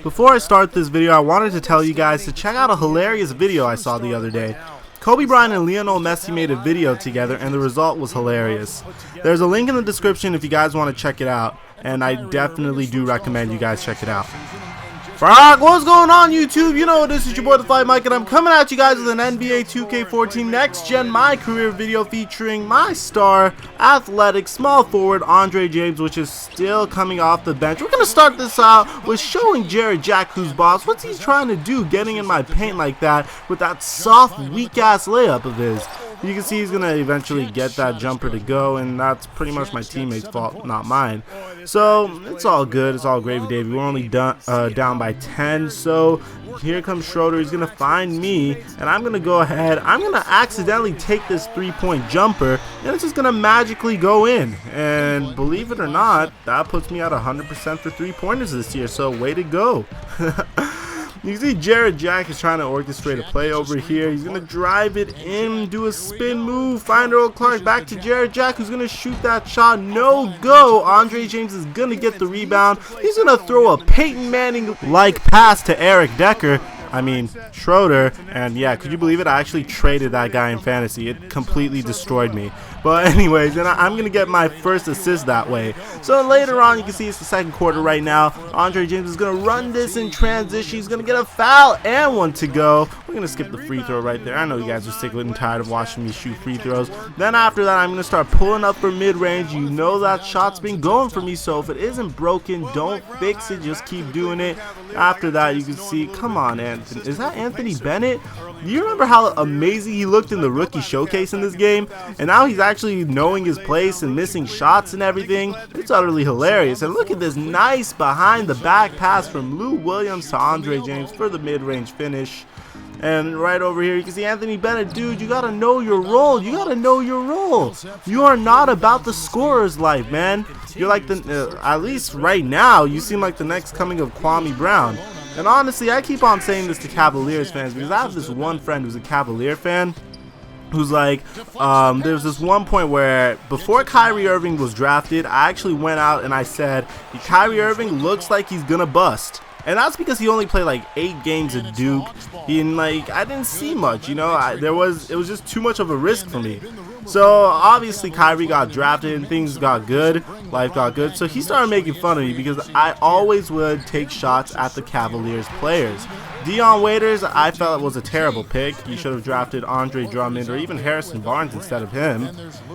Before I start this video, I wanted to tell you guys to check out a hilarious video I saw the other day. Kobe Bryant and Lionel Messi made a video together and the result was hilarious. There's a link in the description if you guys want to check it out, and I definitely do recommend you guys check it out. What's going on, YouTube? You know, this is your boy TheFlightMike, and I'm coming at you guys with an NBA 2K14 Next Gen MyCAREER video featuring my star, athletic, small forward Andre James, which is still coming off the bench. We're going to start this out with showing Jared Jack who's boss. What's he trying to do getting in my paint like that with that soft, weak-ass layup of his? You can see he's going to eventually get that jumper to go, and that's pretty much my teammate's fault, not mine. So, it's all good. It's all gravy, Davey. We're only down by 10, so here comes Schroeder. He's going to find me, and I'm going to go ahead. I'm going to accidentally take this three-point jumper, and it's just going to magically go in. And believe it or not, that puts me at 100% for three-pointers this year, so way to go. You can see Jared Jack is trying to orchestrate a play over here. He's going to drive it in, do a spin move, find Earl Clark, back to Jared Jack, who's going to shoot that shot. No go. Andre James is going to get the rebound. He's going to throw a Peyton Manning-like pass to Eric Decker. Schroeder, and yeah, could you believe it? I actually traded that guy in fantasy. It completely destroyed me. But anyways, and I'm going to get my first assist that way. So later on, you can see it's the second quarter right now. Andre James is going to run this in transition. He's going to get a foul and one to go. We're going to skip the free throw right there. I know you guys are sick and tired of watching me shoot free throws. Then after that, I'm going to start pulling up for mid-range. You know that shot's been going for me, so if it isn't broken, don't fix it. Just keep doing it. After that, you can see, come on, Anthony. Is that Anthony Bennett? Do you remember how amazing he looked in the rookie showcase in this game? And now he's actually knowing his place and missing shots and everything. It's utterly hilarious. And look at this nice behind the back pass from Lou Williams to Andre James for the mid-range finish. And right over here, you can see Anthony Bennett. Dude, you got to know your role. You got to know your role. You are not about the scorer's life, man. You're like the, at least right now, you seem like the next coming of Kwame Brown. And honestly, I keep on saying this to Cavaliers fans because I have this one friend who's a Cavalier fan who's like, there's this one point where before Kyrie Irving was drafted, I actually went out and I said, Kyrie Irving looks like he's gonna bust. And that's because he only played like 8 games at Duke. I didn't see much, you know. It was just too much of a risk for me. So obviously Kyrie got drafted and things got good, life got good. So he started making fun of me because I always would take shots at the Cavaliers players. Dion Waiters, I felt it was a terrible pick. You should have drafted Andre Drummond or even Harrison Barnes instead of him.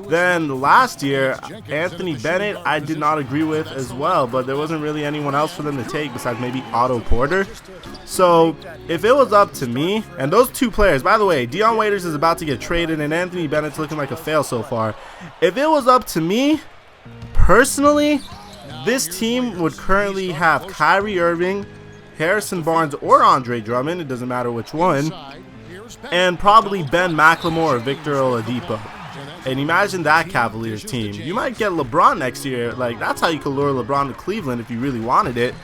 Then last year, Anthony Bennett, I did not agree with as well, but there wasn't really anyone else for them to take besides maybe Otto Porter. So if it was up to me, and those two players, by the way, Dion Waiters is about to get traded and Anthony Bennett's looking like a fail so far. If it was up to me, personally, this team would currently have Kyrie Irving, Harrison Barnes, or Andre Drummond, it doesn't matter which one, and probably Ben McLemore or Victor Oladipo. And imagine that Cavaliers team. You might get LeBron next year. Like, that's how you could lure LeBron to Cleveland if you really wanted it.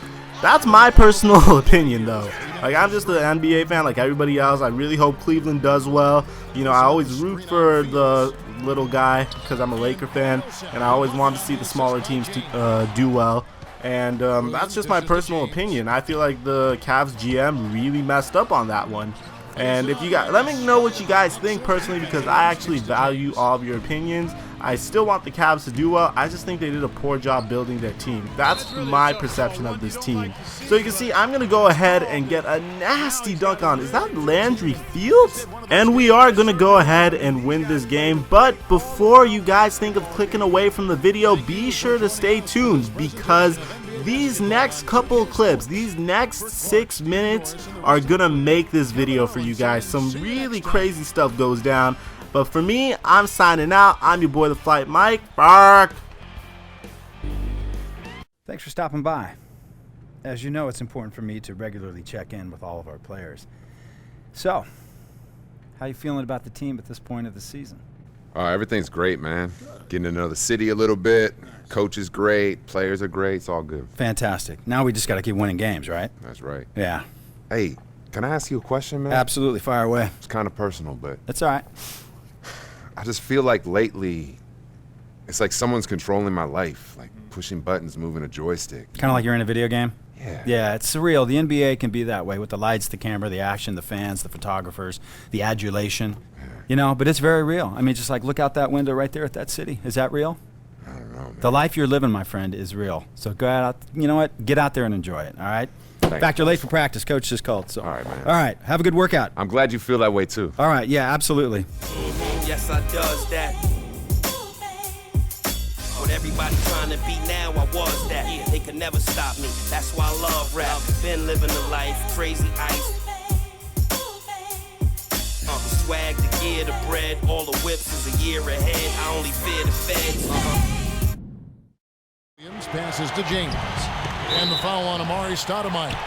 That's my personal opinion, though. Like, I'm just an NBA fan like everybody else. I really hope Cleveland does well. You know, I always root for the little guy because I'm a Laker fan, and I always want to see the smaller teams do well. And that's just my personal opinion. I feel like the Cavs GM really messed up on that one. And if you guys, let me know what you guys think personally, because I actually value all of your opinions. I still want the Cavs to do well. I just think they did a poor job building their team. That's my perception of this team. So you can see I'm going to go ahead and get a nasty dunk on. Is that Landry Fields? And we are going to go ahead and win this game. But before you guys think of clicking away from the video, be sure to stay tuned because these next couple clips, these next 6 minutes are going to make this video for you guys. Some really crazy stuff goes down. But for me, I'm signing out. I'm your boy, TheFlightMike. Bark. Thanks for stopping by. As you know, it's important for me to regularly check in with all of our players. So, how you feeling about the team at this point of the season? Everything's great, man. Getting to know the city a little bit. Coach is great. Players are great. It's all good. Fantastic. Now we just got to keep winning games, right? That's right. Yeah. Hey, can I ask you a question, man? Absolutely. Fire away. It's kind of personal, but that's all right. I just feel like lately it's like someone's controlling my life, like pushing buttons, moving a joystick. Kind of like you're in a video game? Yeah, it's surreal. The NBA can be that way with the lights, the camera, the action, the fans, the photographers, the adulation. You know, but it's very real. I mean, just like look out that window right there at that city. Is that real? I don't know, man. The life you're living, my friend, is real. So go out. You know what? Get out there and enjoy it. All right. In fact, you're late for practice. Coach just called. So. All right, man. All right. Have a good workout. I'm glad you feel that way too. All right. Yeah, absolutely. Yes, I does that. What everybody trying to be now, I was that. Yeah, they could never stop me. That's why I love rap. Been living the life, crazy ice. The swag, the gear, the bread, all the whips is a year ahead. I only fear the feds. Williams passes to James. And the foul on Amari Stoudemire.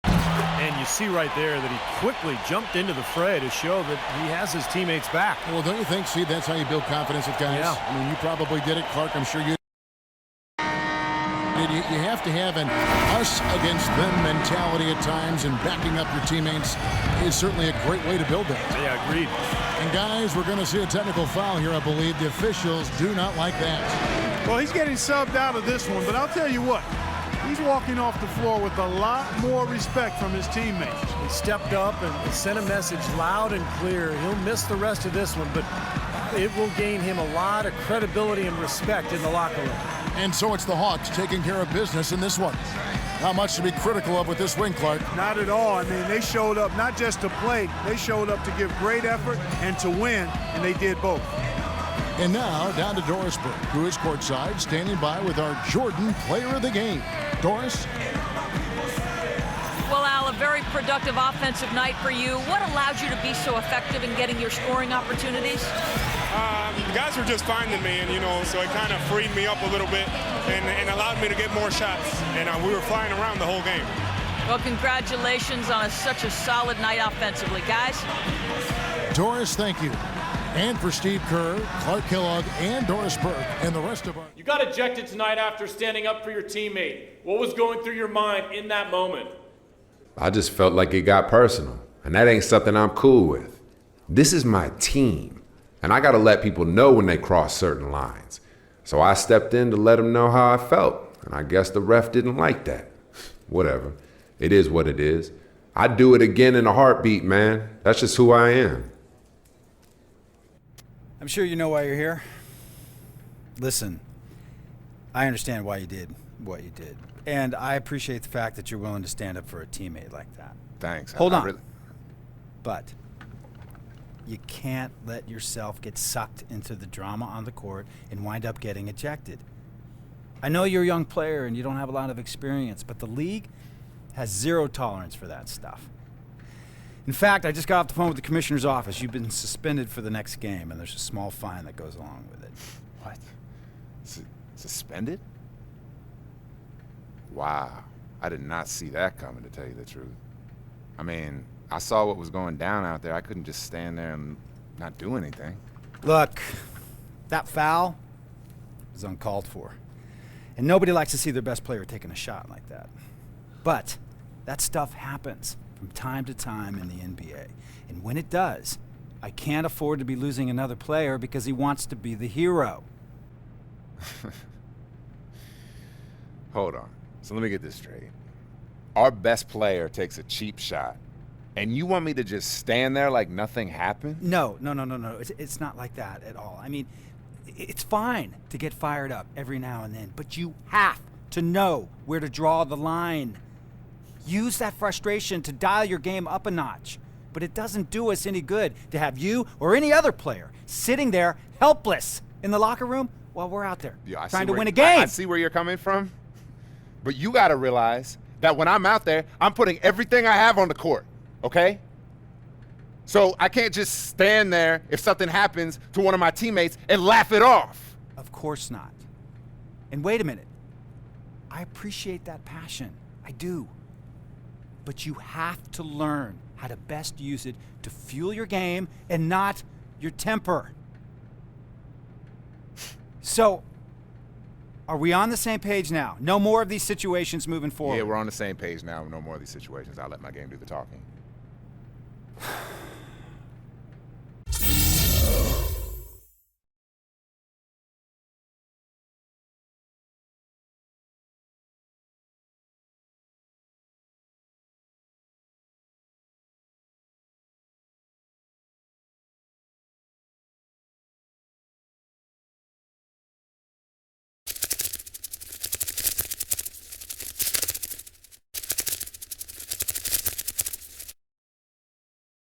And you see right there that he quickly jumped into the fray to show that he has his teammates back. Well, don't you think, Steve, that's how you build confidence with guys? Yeah. I mean, you probably did it, Clark. I'm sure you did. You have to have an us-against-them mentality at times, and backing up your teammates is certainly a great way to build that. Yeah, agreed. And, guys, we're going to see a technical foul here, I believe. The officials do not like that. Well, he's getting subbed out of this one, but I'll tell you what. He's walking off the floor with a lot more respect from his teammates. He stepped up and sent a message loud and clear. He'll miss the rest of this one, but it will gain him a lot of credibility and respect in the locker room. And so it's the Hawks taking care of business in this one. Not much to be critical of with this win, Clark. Not at all. I mean, they showed up not just to play, they showed up to give great effort and to win, and they did both. And now down to Doris Burke, who is courtside, standing by with our Jordan Player of the Game. Doris? Well, Al, a very productive offensive night for you. What allowed you to be so effective in getting your scoring opportunities? The guys were just finding me, and so it kind of freed me up a little bit and allowed me to get more shots. And we were flying around the whole game. Well, congratulations on such a solid night offensively, guys. Doris, thank you. And for Steve Kerr, Clark Kellogg, and Doris Burke, and the rest of our... You got ejected tonight after standing up for your teammate. What was going through your mind in that moment? I just felt like it got personal, and that ain't something I'm cool with. This is my team, and I gotta let people know when they cross certain lines. So I stepped in to let them know how I felt, and I guess the ref didn't like that. Whatever. It is what it is. I'd do it again in a heartbeat, man. That's just who I am. I'm sure you know why you're here. Listen, I understand why you did what you did. And I appreciate the fact that you're willing to stand up for a teammate like that. Thanks. Hold on. But you can't let yourself get sucked into the drama on the court and wind up getting ejected. I know you're a young player and you don't have a lot of experience, but the league has zero tolerance for that stuff. In fact, I just got off the phone with the commissioner's office. You've been suspended for the next game, and there's a small fine that goes along with it. What? Suspended? Wow. I did not see that coming, to tell you the truth. I mean, I saw what was going down out there. I couldn't just stand there and not do anything. Look, that foul is uncalled for. And nobody likes to see their best player taking a shot like that. But that stuff happens from time to time in the NBA. And when it does, I can't afford to be losing another player because he wants to be the hero. Hold on. So let me get this straight. Our best player takes a cheap shot, and you want me to just stand there like nothing happened? No. It's not like that at all. I mean, it's fine to get fired up every now and then, but you have to know where to draw the line. Use that frustration to dial your game up a notch. But it doesn't do us any good to have you or any other player sitting there helpless in the locker room while we're out there trying to win a game. I see where you're coming from. But you got to realize that when I'm out there, I'm putting everything I have on the court, okay? So I can't just stand there if something happens to one of my teammates and laugh it off. Of course not. And wait a minute. I appreciate that passion. I do. But you have to learn how to best use it to fuel your game and not your temper. So, are we on the same page now? No more of these situations moving forward? Yeah, we're on the same page now. No more of these situations. I'll let my game do the talking.